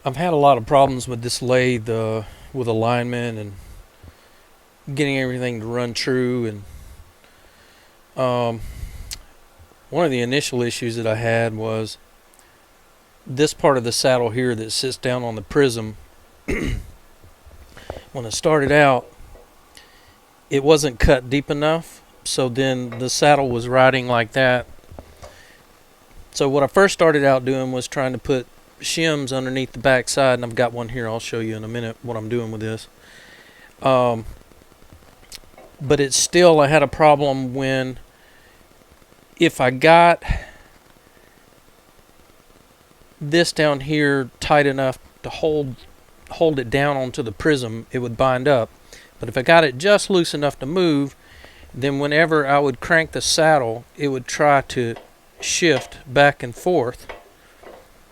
I've had a lot of problems with this lathe with alignment and getting everything to run true. And one of the initial issues that I had was this part of the saddle here that sits down on the prism. When I started out, it wasn't cut deep enough, so then the saddle was riding like that. So what I first started out doing was trying to put shims underneath the back side, and I've got one here. I'll show you in a minute what I'm doing with this. But it's still, I had a problem when, if I got this down here tight enough to hold it down onto the prism, it would bind up. But if I got it just loose enough to move, then whenever I would crank the saddle, it would try to shift back and forth,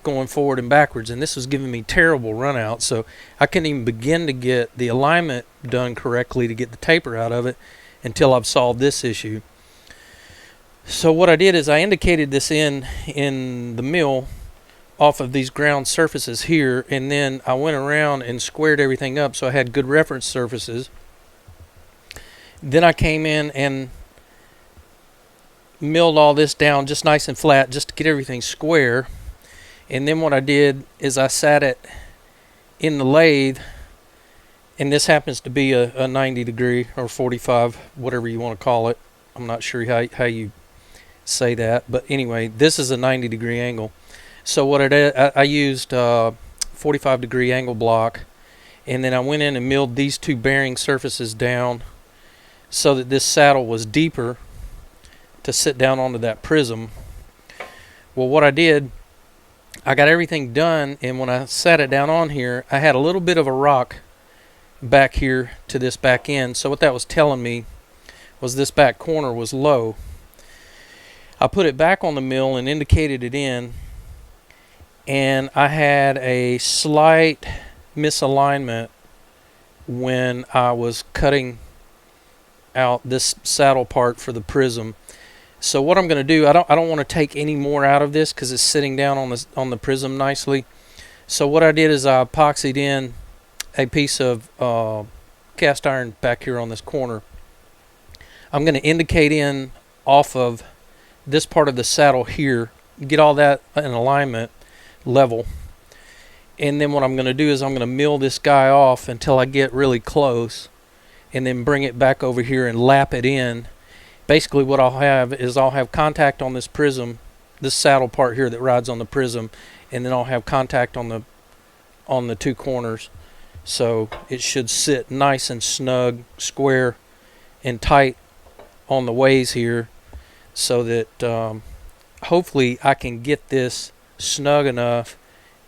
going forward and backwards, and this was giving me terrible runouts. So I couldn't even begin to get the alignment done correctly to get the taper out of it until I've solved this issue. So what I did is I indicated this in the mill off of these ground surfaces here, and then I went around and squared everything up so I had good reference surfaces. Then I came in and milled all this down just nice and flat just to get everything square. And then what I did is I sat it in the lathe, and this happens to be a 90 degree or 45, whatever you want to call it. I'm not sure how you say that, but anyway, this is a 90 degree angle. So what I did, I used 45 degree angle block, and then I went in and milled these two bearing surfaces down so that this saddle was deeper to sit down onto that prism. Well, what I did, I got everything done, and when I sat it down on here, I had a little bit of a rock back here to this back end. So what that was telling me was this back corner was low. I put it back on the mill and indicated it in, and I had a slight misalignment when I was cutting out this saddle part for the prism. So what I'm going to do, I don't want to take any more out of this because it's sitting down on the prism nicely. So what I did is I epoxied in a piece of cast iron back here on this corner. I'm going to indicate in off of this part of the saddle here, get all that in alignment level. And then what I'm going to do is I'm going to mill this guy off until I get really close, and then bring it back over here and lap it in. Basically what I'll have is I'll have contact on this prism, this saddle part here that rides on the prism, and then I'll have contact on the two corners. So it should sit nice and snug, square, and tight on the ways here, so that hopefully I can get this snug enough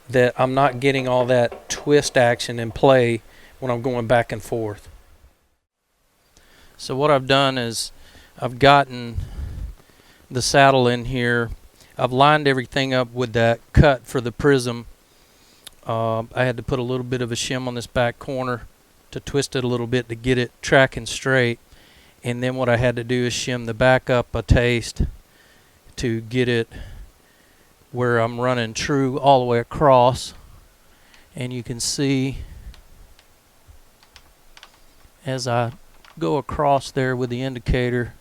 that I'm not getting all that twist action in play when I'm going back and forth. So what I've done is I've gotten the saddle in here. I've lined everything up with that cut for the prism. I had to put a little bit of a shim on this back corner to twist it a little bit to get it tracking straight. And then what I had to do is shim the back up a taste to get it where I'm running true all the way across. And you can see as I go across there with the indicator,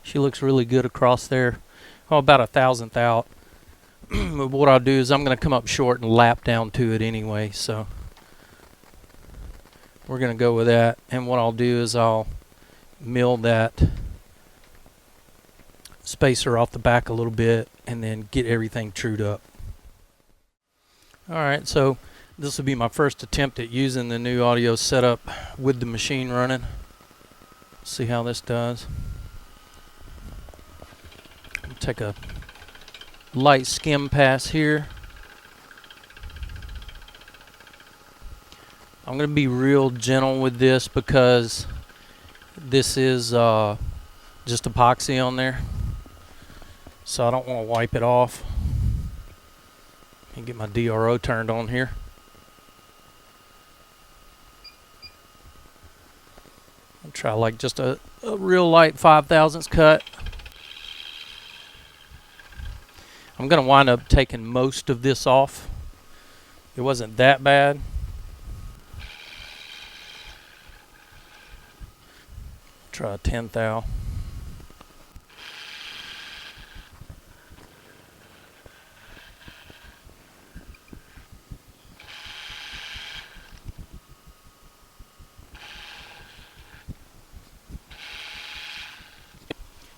she looks really good across there. Oh, about a thousandth out. But what I'll do is I'm going to come up short and lap down to it anyway. So we're going to go with that. And what I'll do is I'll mill that spacer off the back a little bit and then get everything trued up. Alright, so this will be my first attempt at using the new audio setup with the machine running. See how this does. I'll take a light skim pass here. I'm going to be real gentle with this because this is just epoxy on there, so I don't want to wipe it off. Let me get my DRO turned on here. I'll try like just a real light 5/1000 cut. I'm going to wind up taking most of this off. It wasn't that bad. Try a 10th thou.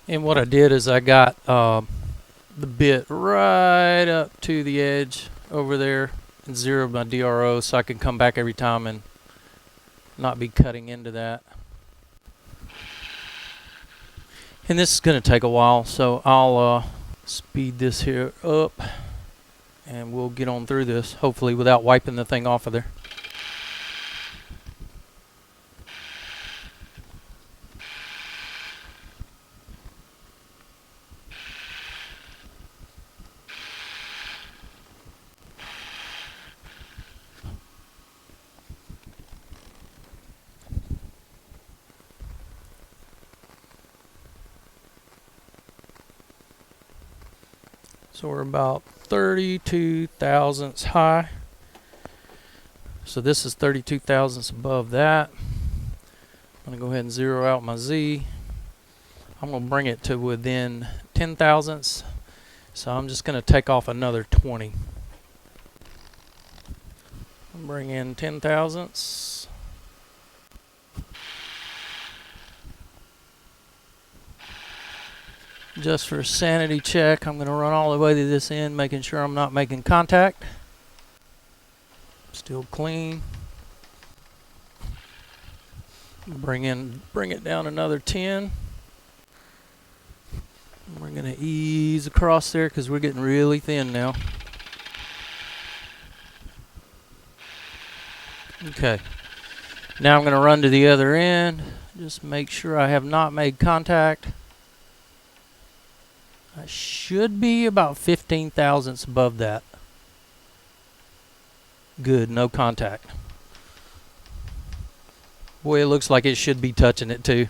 And what I did is I got the bit right up to the edge over there and zeroed my DRO so I can come back every time and not be cutting into that. And this is going to take a while, so I'll speed this here up and we'll get on through this, hopefully without wiping the thing off of there. So we're about 32 thousandths high. So this is 32 thousandths above that. I'm going to go ahead and zero out my Z. I'm going to bring it to within 10 thousandths. So I'm just going to take off another 20. Bring in 10 thousandths. Just for a sanity check, I'm going to run all the way to this end, making sure I'm not making contact. Still clean. Bring it down another 10. We're going to ease across there because we're getting really thin now. Okay. Now I'm going to run to the other end. Just make sure I have not made contact. I should be about 15 thousandths above that. Good, no contact. Boy, it looks like it should be touching it too.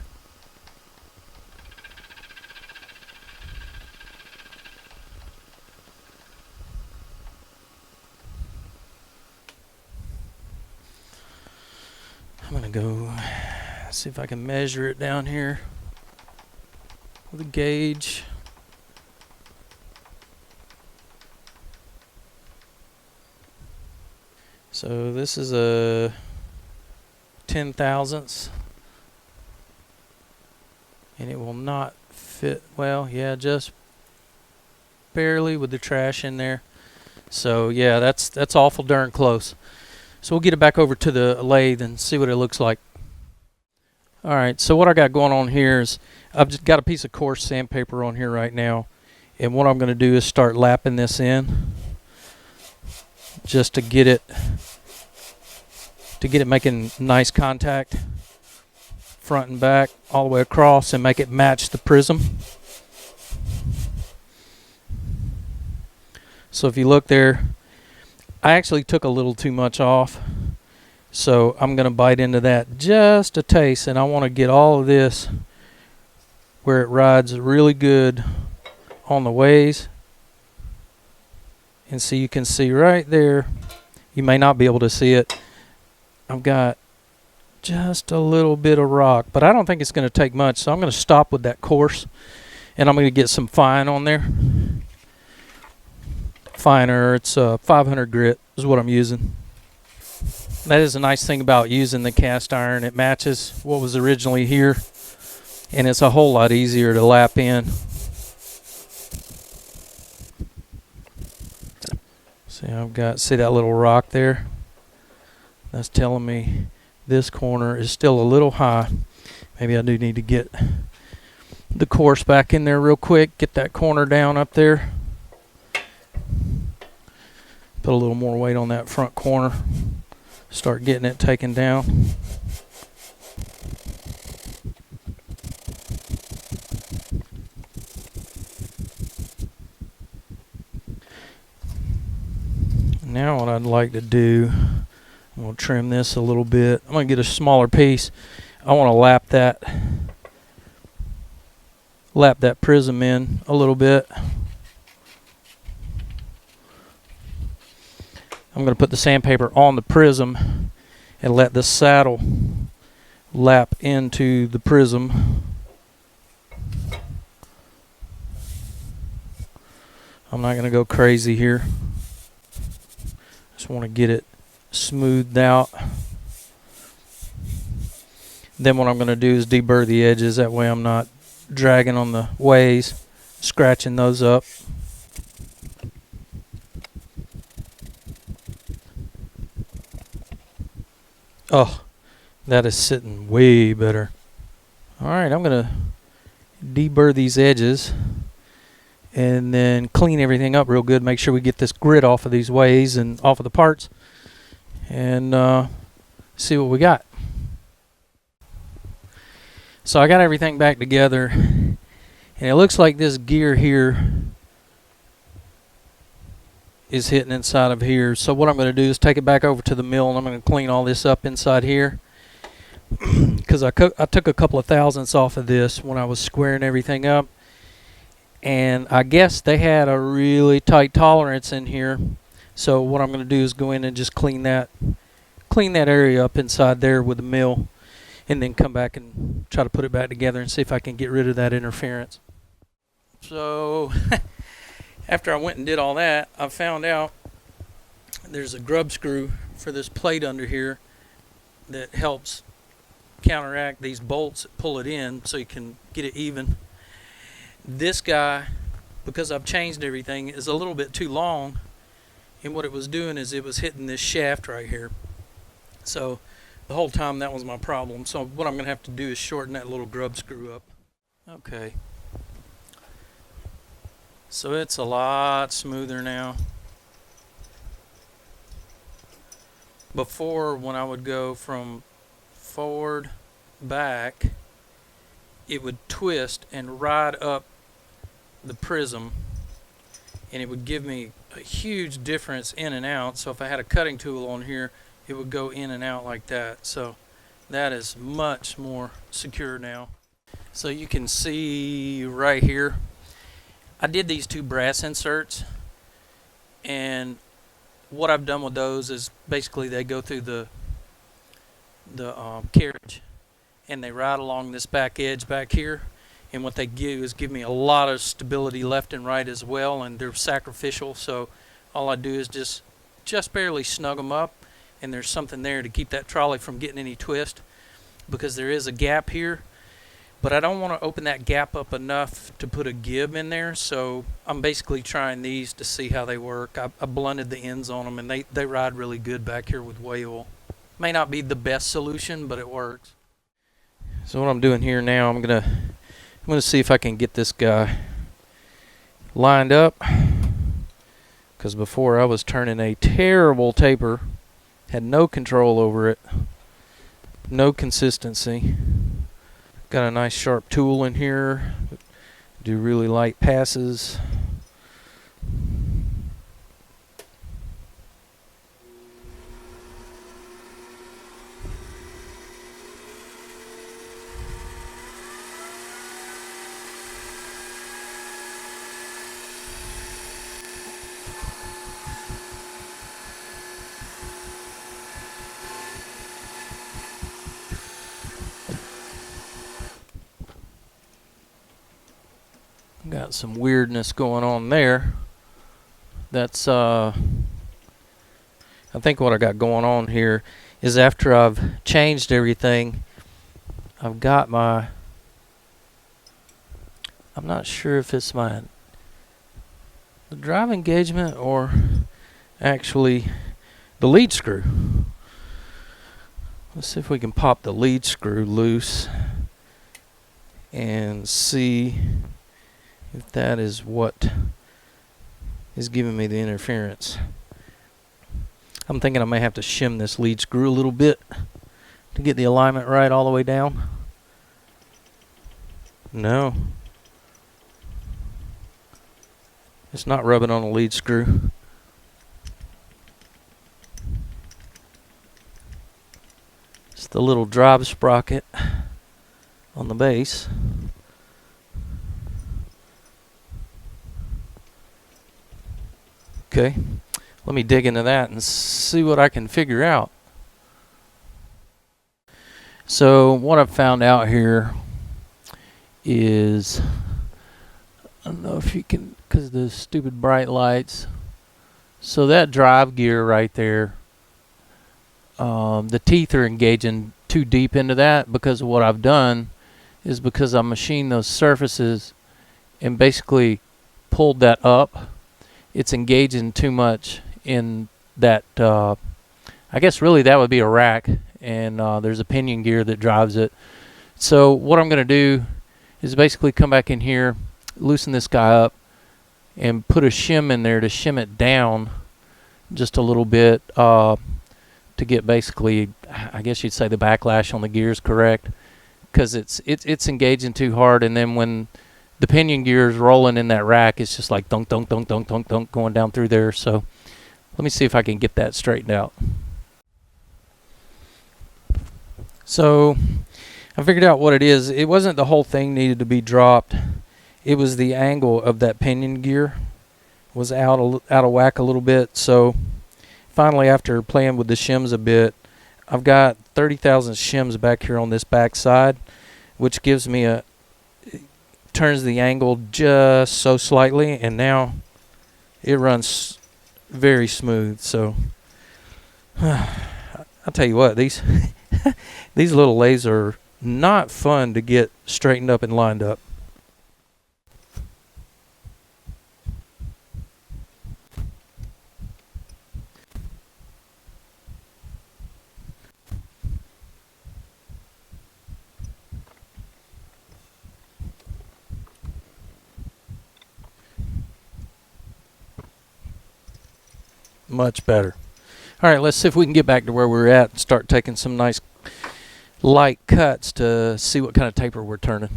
I'm going to go see if I can measure it down here with a gauge. So this is a 10 thousandths, and it will not fit well. Yeah, just barely with the trash in there. So yeah, that's awful darn close. So we'll get it back over to the lathe and see what it looks like. All right, so what I got going on here is I've just got a piece of coarse sandpaper on here right now, and what I'm going to do is start lapping this in just to get it making nice contact front and back all the way across and make it match the prism. So if you look there, I actually took a little too much off, so I'm going to bite into that just a taste, and I want to get all of this where it rides really good on the ways. And so you can see right there, you may not be able to see it, I've got just a little bit of rock, but I don't think it's going to take much, so I'm going to stop with that coarse, and I'm going to get some fine on there. Finer, it's 500 grit is what I'm using. That is a nice thing about using the cast iron. It matches what was originally here, and it's a whole lot easier to lap in. See, see that little rock there? That's telling me this corner is still a little high. Maybe I do need to get the coarse back in there real quick, get that corner down up there. Put a little more weight on that front corner. Start getting it taken down. Now what I'd like to do, I'm going to trim this a little bit. I'm going to get a smaller piece. I want to lap that prism in a little bit. I'm going to put the sandpaper on the prism and let the saddle lap into the prism. I'm not going to go crazy here. Just want to get it smoothed out. Then what I'm going to do is deburr the edges. That way I'm not dragging on the ways, scratching those up. Oh, that is sitting way better. Alright, I'm going to deburr these edges and then clean everything up real good. Make sure we get this grit off of these ways and off of the parts, and see what we got. So I got everything back together, and it looks like this gear here is hitting inside of here. So what I'm going to do is take it back over to the mill, and I'm going to clean all this up inside here, because I took a couple of thousandths off of this when I was squaring everything up, and I guess they had a really tight tolerance in here. So what I'm going to do is go in and just clean that area up inside there with the mill, and then come back and try to put it back together and see if I can get rid of that interference. So after I went and did all that, I found out there's a grub screw for this plate under here that helps counteract these bolts that pull it in so you can get it even. This guy, because I've changed everything, is a little bit too long, and what it was doing is it was hitting this shaft right here. So the whole time that was my problem. So what I'm going to have to do is shorten that little grub screw up. Okay. So it's a lot smoother now. Before, when I would go from forward back, it would twist and ride up the prism, and it would give me a huge difference in and out. So if I had a cutting tool on here, it would go in and out like that. So that is much more secure now. So you can see right here, I did these two brass inserts, and what I've done with those is basically they go through the carriage, and they ride along this back edge back here, and what they do is give me a lot of stability left and right as well, and they're sacrificial. So all I do is just barely snug them up, and there's something there to keep that trolley from getting any twist, because there is a gap here, but I don't want to open that gap up enough to put a gib in there. So I'm basically trying these to see how they work. I blended the ends on them, and they ride really good back here with whale. May not be the best solution, but it works. So what I'm doing here now, I'm gonna see if I can get this guy lined up, because before I was turning a terrible taper, had no control over it, no consistency. Got a nice sharp tool in here, do really light passes. Got some weirdness going on there. That's I think what I got going on here is, after I've changed everything, I've got my, I'm not sure if it's the drive engagement or actually the lead screw. Let's see if we can pop the lead screw loose and see if that is what is giving me the interference. I'm thinking I may have to shim this lead screw a little bit to get the alignment right all the way down. No, it's not rubbing on the lead screw. It's the little drive sprocket on the base. Okay, let me dig into that and see what I can figure out. So what I've found out here is, I don't know if you can, because of the stupid bright lights. So that drive gear right there, the teeth are engaging too deep into that, because of what I've done is because I machined those surfaces and basically pulled that up. It's engaging too much in that, I guess really that would be a rack, and there's a pinion gear that drives it. So what I'm going to do is basically come back in here, loosen this guy up, and put a shim in there to shim it down just a little bit, to get basically, I guess you'd say, the backlash on the gears correct, because it's engaging too hard, and then when the pinion gear is rolling in that rack, it's just like dunk, dunk, dunk, dunk, dunk, dunk, going down through there. So let me see if I can get that straightened out. So I figured out what it is. It wasn't the whole thing needed to be dropped. It was the angle of that pinion gear was out of whack a little bit. So finally, after playing with the shims a bit, I've got 30,000 shims back here on this back side, which gives me turns the angle just so slightly, and now it runs very smooth. So I'll tell you what, these these little lathes are not fun to get straightened up and lined up. Much better. All right, let's see if we can get back to where we're at and start taking some nice light cuts to see what kind of taper we're turning.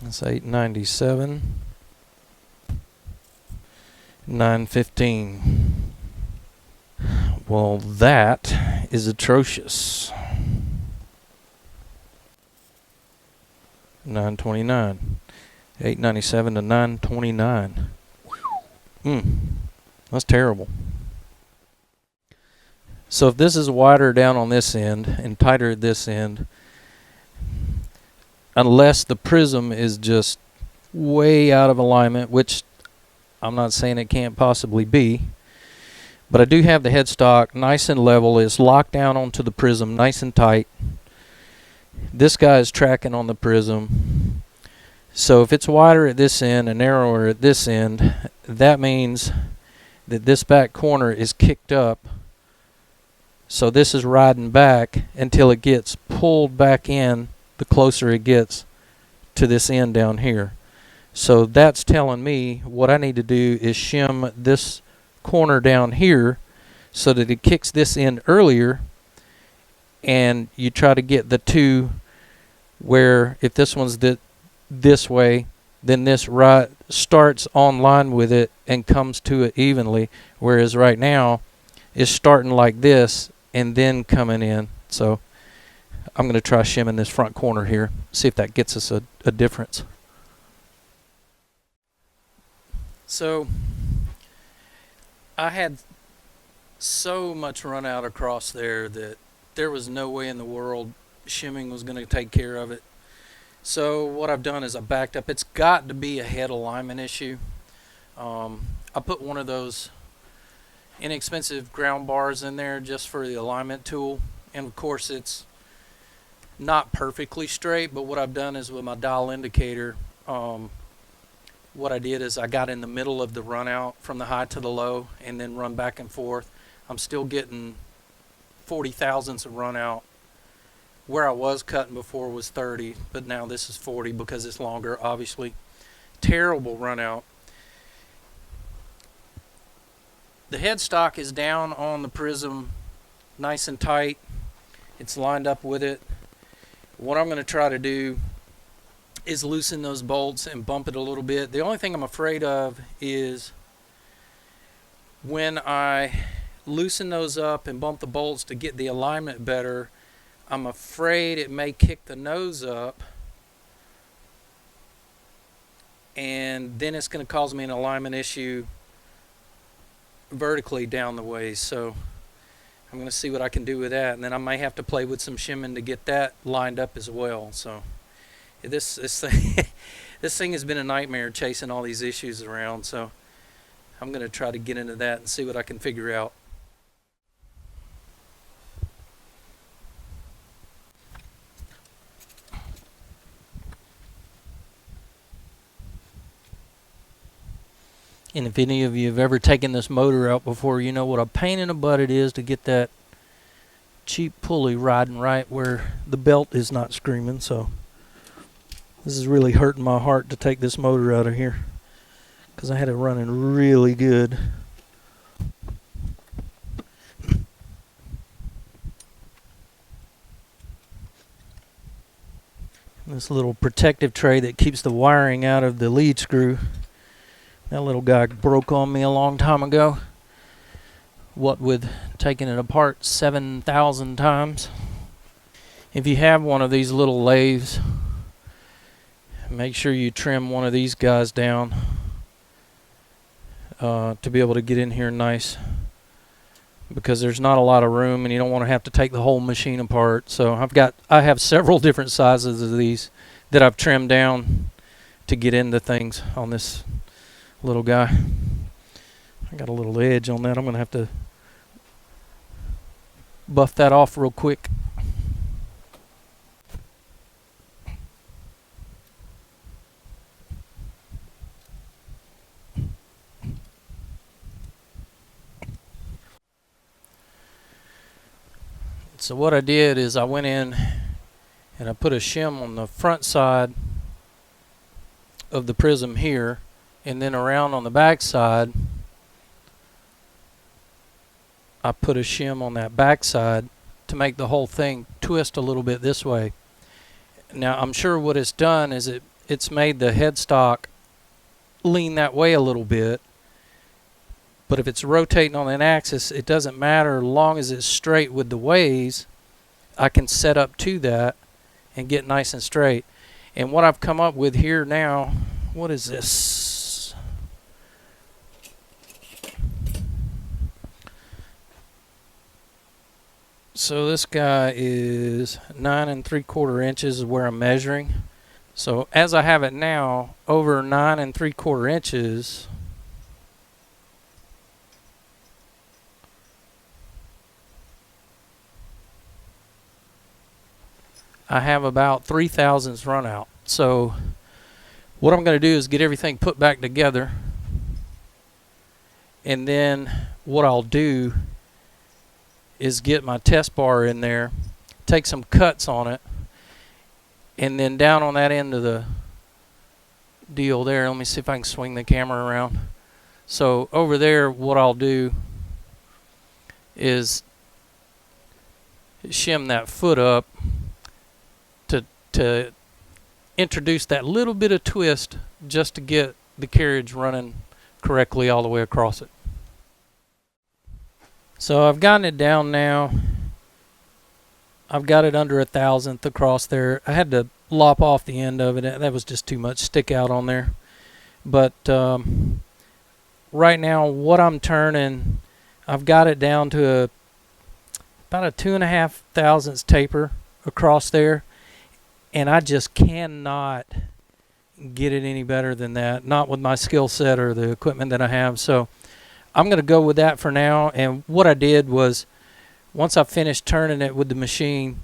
That's 897. 915. Well, that is atrocious. 929. 897 to 929. That's terrible. So if this is wider down on this end and tighter at this end, unless the prism is just way out of alignment, which I'm not saying it can't possibly be, but I do have the headstock nice and level. It's locked down onto the prism nice and tight. This guy is tracking on the prism. So if it's wider at this end and narrower at this end, that means that this back corner is kicked up. So this is riding back until it gets pulled back in the closer it gets to this end down here. So that's telling me what I need to do is shim this corner down here so that it kicks this end earlier, and you try to get the two where if this one's this way, then this right starts on line with it and comes to it evenly, whereas right now it's starting like this and then coming in. So I'm going to try shimming this front corner here, see if that gets us a difference. So I had so much run out across there that there was no way in the world shimming was going to take care of it. So what I've done is I backed up. It's got to be a head alignment issue. I put one of those inexpensive ground bars in there just for the alignment tool, and of course it's not perfectly straight, but what I've done is with my dial indicator, what I did is I got in the middle of the run out from the high to the low and then run back and forth. I'm still getting 40 thousandths of run out. Where I was cutting before was 30, but now this is 40 because it's longer, obviously. Terrible run out. The headstock is down on the prism nice and tight. It's lined up with it. What I'm going to try to do is loosen those bolts and bump it a little bit. The only thing I'm afraid of is when I loosen those up and bump the bolts to get the alignment better, I'm afraid it may kick the nose up, and then it's going to cause me an alignment issue vertically down the ways. So I'm going to see what I can do with that, and then I may have to play with some shimming to get that lined up as well. So this thing this thing has been a nightmare chasing all these issues around, so I'm going to try to get into that and see what I can figure out. And if any of you have ever taken this motor out before, you know what a pain in the butt it is to get that cheap pulley riding right where the belt is not screaming. So this is really hurting my heart to take this motor out of here, because I had it running really good. This little protective tray that keeps the wiring out of the lead screw, that little guy broke on me a long time ago. What with taking it apart 7,000 times. If you have one of these little lathes, make sure you trim one of these guys down to be able to get in here nice, because there's not a lot of room and you don't want to have to take the whole machine apart. So I have several different sizes of these that I've trimmed down to get into things on this little guy. I got a little edge on that. I'm going to have to buff that off real quick. So what I did is I went in and I put a shim on the front side of the prism here, and then around on the back side I put a shim on that back side to make the whole thing twist a little bit this way. Now I'm sure what it's done is it's made the headstock lean that way a little bit, but if it's rotating on an axis, it doesn't matter. As long as it's straight with the ways, I can set up to that and get nice and straight. And what I've come up with here now, what is this? So this guy is 9 3/4 inches is where I'm measuring. So as I have it now, over 9 3/4 inches, I have about 3/1000 run out. So what I'm going to do is get everything put back together, and then what I'll do is get my test bar in there, take some cuts on it, and then down on that end of the deal there, let me see if I can swing the camera around. So over there, what I'll do is shim that foot up to introduce that little bit of twist just to get the carriage running correctly all the way across it. So I've gotten it down now. I've got it under 1,000th across there. I had to lop off the end of it. That was just too much stick out on there. But right now what I'm turning, I've got it down to about a 2.5 thousandths taper across there. And I just cannot get it any better than that. Not with my skill set or the equipment that I have. So I'm going to go with that for now. And what I did was, once I finished turning it with the machine,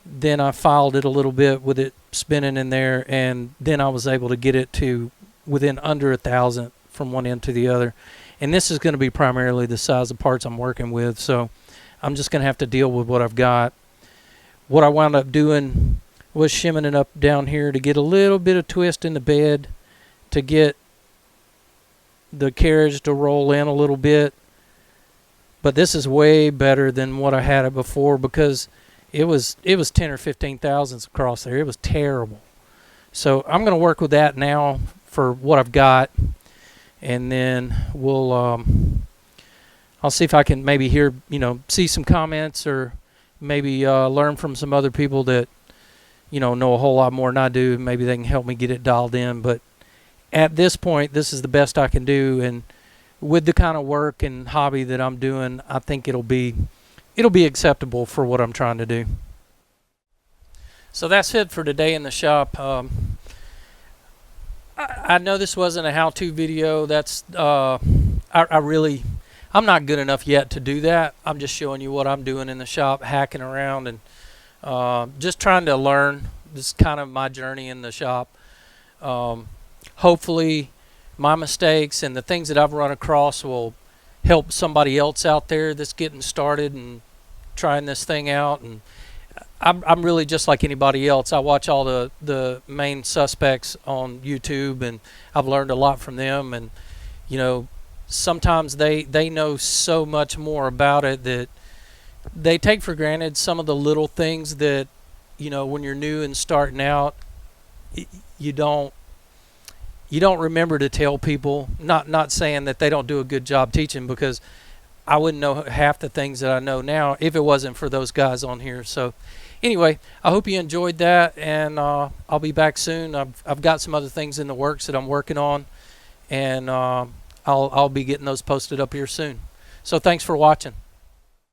then I filed it a little bit with it spinning in there, and then I was able to get it to within under 1,000th from one end to the other. And this is going to be primarily the size of parts I'm working with, so I'm just going to have to deal with what I've got. What I wound up doing was shimming it up down here to get a little bit of twist in the bed to get the carriage to roll in a little bit. But this is way better than what I had it before, because it was 10 or 15 thousandths across there. It was terrible. So I'm going to work with that now for what I've got, and then we'll I'll see if I can maybe hear, see some comments, or maybe learn from some other people that, know a whole lot more than I do. Maybe they can help me get it dialed in. But at this point, this is the best I can do. And with the kind of work and hobby that I'm doing, I think it'll be acceptable for what I'm trying to do. So that's it for today in the shop. I know this wasn't a how-to video. That's I'm not good enough yet to do that. I'm just showing you what I'm doing in the shop, hacking around, and just trying to learn. This is kind of my journey in the shop. Hopefully my mistakes and the things that I've run across will help somebody else out there that's getting started and trying this thing out. And I'm really just like anybody else. I watch all the main suspects on YouTube, and I've learned a lot from them. And sometimes they know so much more about it that they take for granted some of the little things that, when you're new and starting out, you don't remember to tell people. Not saying that they don't do a good job teaching, because I wouldn't know half the things that I know now if it wasn't for those guys on here. So anyway, I hope you enjoyed that, and I'll be back soon. I've got some other things in the works that I'm working on, and I'll be getting those posted up here soon. So thanks for watching.